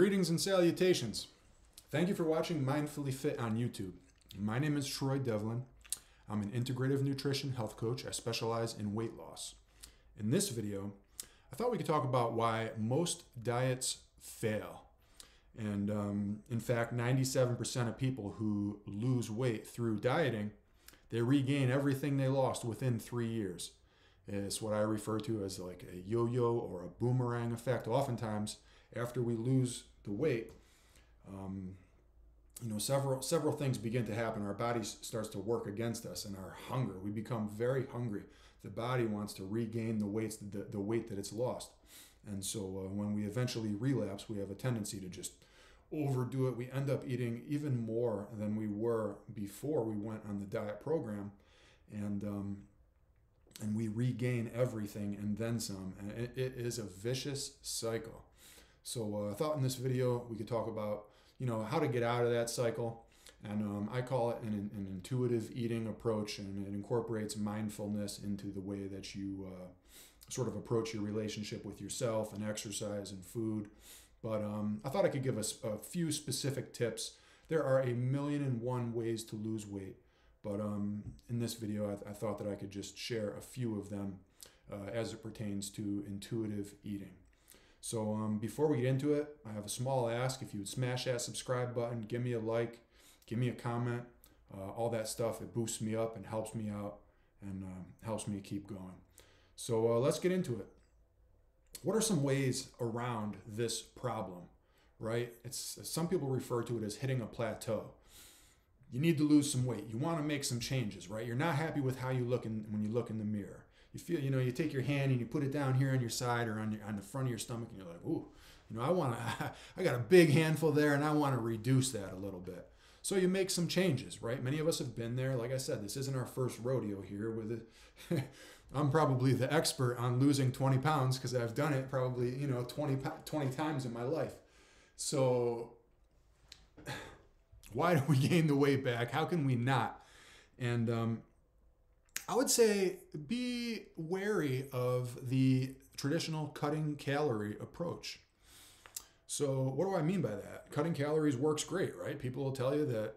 Greetings and salutations. Thank you for watching Mindfully Fit on YouTube. My name is Troy Devlin. I'm an integrative nutrition health coach. I specialize in weight loss. In this video, I thought we could talk about why most diets fail. And in fact, 97% of people who lose weight through dieting, they regain everything they lost within 3 years. It's what I refer to as like a yo-yo or a boomerang effect. Oftentimes, after we lose the weight, several things begin to happen. Our body starts to work against us, and our hunger. We become very hungry. The body wants to regain the weight that it's lost, and so when we eventually relapse, we have a tendency to just overdo it. We end up eating even more than we were before we went on the diet program, and we regain everything and then some. And it is a vicious cycle. So I thought in this video we could talk about how to get out of that cycle, and I call it an intuitive eating approach, and it incorporates mindfulness into the way that you sort of approach your relationship with yourself and exercise and food. But I thought I could give us a few specific tips. There are 1,000,001 ways to lose weight, but in this video I thought that I could just share a few of them as it pertains to intuitive eating. So before we get into it, I have a small ask. If you would smash that subscribe button, give me a like, give me a comment, all that stuff. It boosts me up and helps me out and helps me keep going. So let's get into it. What are some ways around this problem, right? Some people refer to it as hitting a plateau. You need to lose some weight. You want to make some changes, right? You're not happy with how you look when you look in the mirror. You feel, you take your hand and you put it down here on your side or on the front of your stomach, and you're like, ooh, I got a big handful there, and I want to reduce that a little bit. So you make some changes, right? Many of us have been there. Like I said, this isn't our first rodeo here with it. I'm probably the expert on losing 20 pounds because I've done it probably, 20 times in my life. So why do we gain the weight back? How can we not? And I would say be wary of the traditional cutting calorie approach. So what do I mean by that? Cutting calories works great, right? People will tell you that,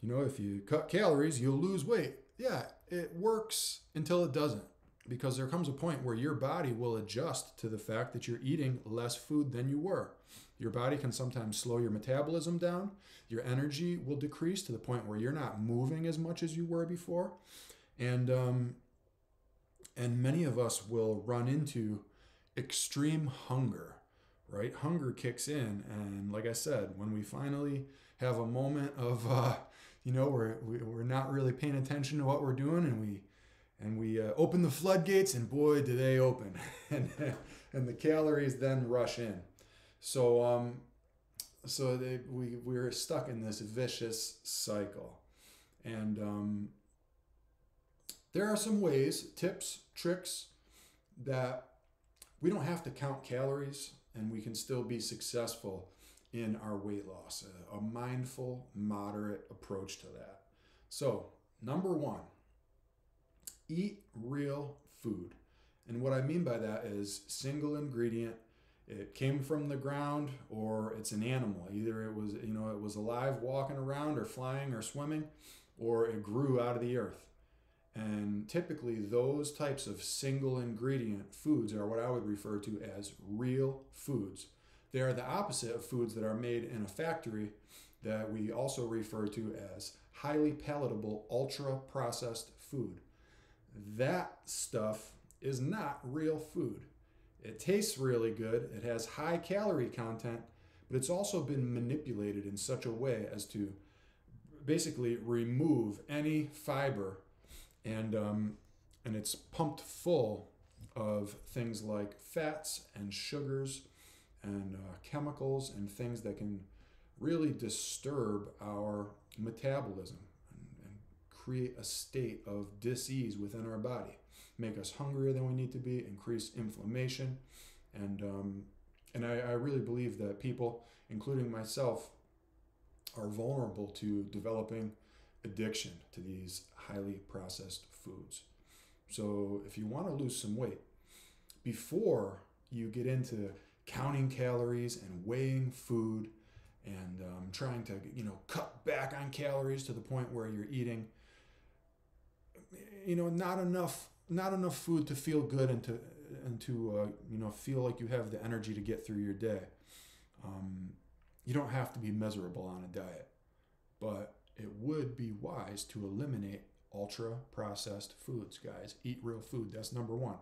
if you cut calories, you'll lose weight. Yeah, it works until it doesn't, because there comes a point where your body will adjust to the fact that you're eating less food than you were. Your body can sometimes slow your metabolism down. Your energy will decrease to the point where you're not moving as much as you were before. And many of us will run into extreme hunger, right? Hunger kicks in, and like I said, when we finally have a moment of, we're not really paying attention to what we're doing, and we open the floodgates, and boy, do they open, and the calories then rush in. So we're stuck in this vicious cycle, and there are some ways, tips, tricks, that we don't have to count calories and we can still be successful in our weight loss. A mindful, moderate approach to that. So, number one, eat real food. And what I mean by that is single ingredient. It came from the ground, or it's an animal. Either it was alive walking around or flying or swimming, or it grew out of the earth. And typically those types of single ingredient foods are what I would refer to as real foods. They are the opposite of foods that are made in a factory that we also refer to as highly palatable, ultra processed food. That stuff is not real food. It tastes really good. It has high calorie content, but it's also been manipulated in such a way as to basically remove any fiber, and it's pumped full of things like fats and sugars and chemicals and things that can really disturb our metabolism and create a state of dis-ease within our body, make us hungrier than we need to be, increase inflammation, and I really believe that people, including myself, are vulnerable to developing addiction to these highly processed foods. So if you want to lose some weight, before you get into counting calories and weighing food and trying to cut back on calories to the point where you're eating not enough food to feel good and to feel like you have the energy to get through your day. You don't have to be miserable on a diet, but it would be wise to eliminate ultra processed foods, guys. Eat real food. That's number one.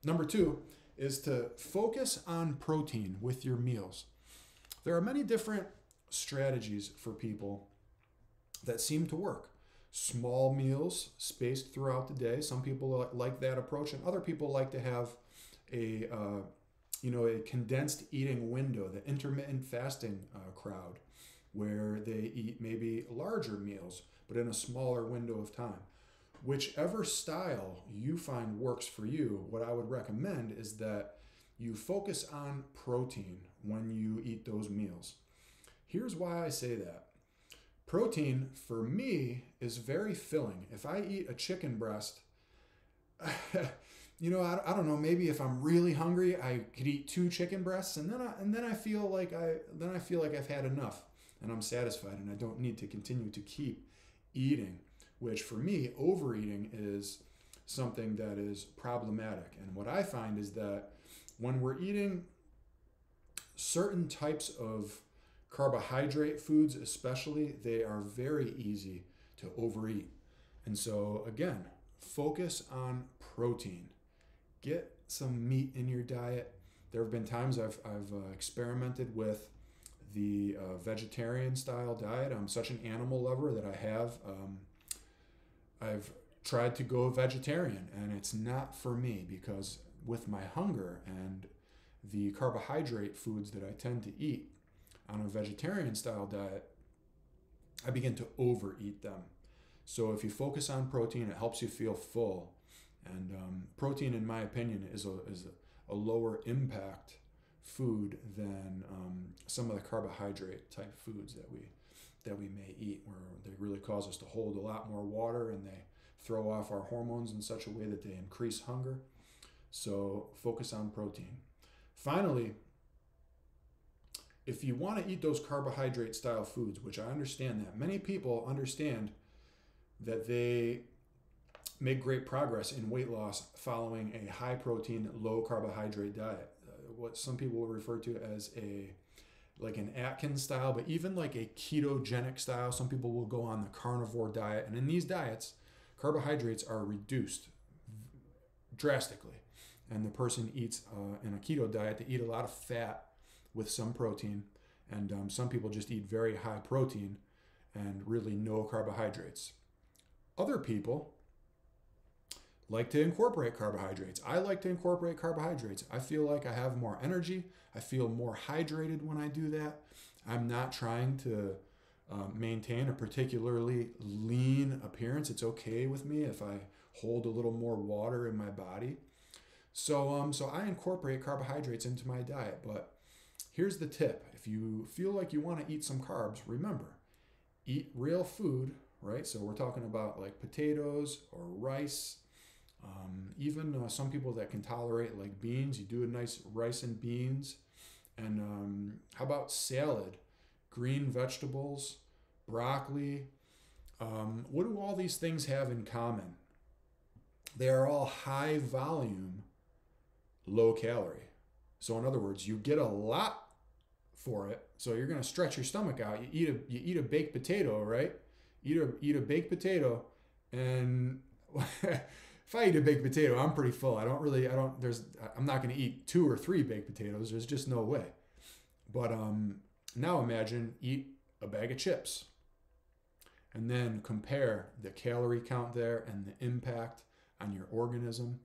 Number two is to focus on protein with your meals. There are many different strategies for people that seem to work. Small meals spaced throughout the day. Some people like that approach, and other people like to have a condensed eating window, the intermittent fasting crowd, where they eat maybe larger meals, but in a smaller window of time. Whichever style you find works for you, what I would recommend is that you focus on protein when you eat those meals. Here's why I say that. Protein, for me, is very filling. If I eat a chicken breast, I don't know, maybe if I'm really hungry, I could eat 2 chicken breasts, and then I feel like I've had enough, and I'm satisfied, and I don't need to continue to keep eating, which for me, overeating is something that is problematic. And what I find is that when we're eating certain types of carbohydrate foods, especially, they are very easy to overeat. And so again, focus on protein. Get some meat in your diet. There have been times I've experimented with the vegetarian style diet. I'm such an animal lover that I've tried to go vegetarian, and it's not for me, because with my hunger and the carbohydrate foods that I tend to eat on a vegetarian style diet, I begin to overeat them. So if you focus on protein, it helps you feel full. And protein, in my opinion, is a lower impact food than some of the carbohydrate type foods that we may eat, where they really cause us to hold a lot more water, and they throw off our hormones in such a way that they increase hunger. So focus on protein. Finally, if you want to eat those carbohydrate style foods, which I understand that many people understand that they make great progress in weight loss following a high protein, low carbohydrate diet, what some people will refer to as like an Atkins style, but even like a ketogenic style. Some people will go on the carnivore diet, and in these diets, carbohydrates are reduced drastically. And the person eats in a keto diet, they eat a lot of fat with some protein, and some people just eat very high protein and really no carbohydrates. Other people like to incorporate carbohydrates. I like to incorporate carbohydrates. I feel like I have more energy. I feel more hydrated when I do that. I'm not trying to maintain a particularly lean appearance. It's okay with me if I hold a little more water in my body. So I incorporate carbohydrates into my diet. But here's the tip. If you feel like you want to eat some carbs, remember, eat real food, right? So we're talking about like potatoes or rice. Even some people that can tolerate like beans, you do a nice rice and beans. And how about salad, green vegetables, broccoli? What do all these things have in common? They are all high volume, low calorie. So in other words, you get a lot for it. So you're going to stretch your stomach out. You eat a baked potato, right? Eat a baked potato, and if I eat a baked potato, I'm pretty full. I'm not going to eat 2 or 3 baked potatoes. There's just no way. But now imagine eat a bag of chips, and then compare the calorie count there and the impact on your organism.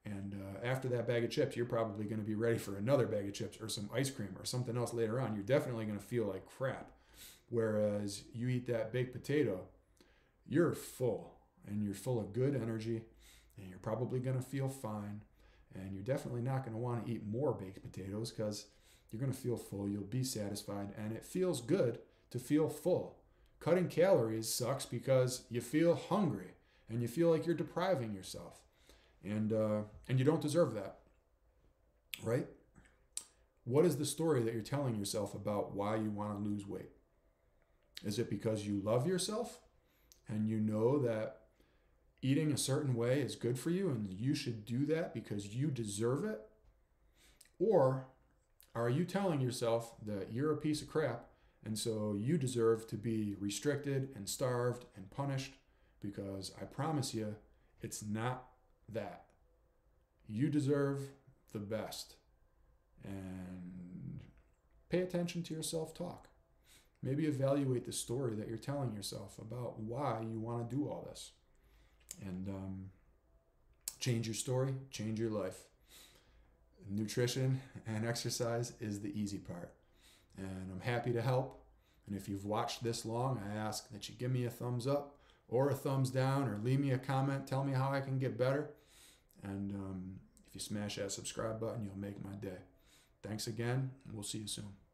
And after that bag of chips, you're probably going to be ready for another bag of chips or some ice cream or something else later on. You're definitely going to feel like crap. Whereas you eat that baked potato, you're full, and you're full of good energy, and you're probably going to feel fine. And you're definitely not going to want to eat more baked potatoes, because you're going to feel full. You'll be satisfied, and it feels good to feel full. Cutting calories sucks because you feel hungry and you feel like you're depriving yourself, and you don't deserve that, right? What is the story that you're telling yourself about why you want to lose weight? Is it because you love yourself and you know that eating a certain way is good for you and you should do that because you deserve it? Or are you telling yourself that you're a piece of crap and so you deserve to be restricted and starved and punished? Because I promise you, it's not that. You deserve the best. And pay attention to your self-talk. Maybe evaluate the story that you're telling yourself about why you want to do all this. And change your story, change your life. Nutrition and exercise is the easy part. And I'm happy to help. And if you've watched this long, I ask that you give me a thumbs up or a thumbs down or leave me a comment. Tell me how I can get better. And if you smash that subscribe button, you'll make my day. Thanks again, and we'll see you soon.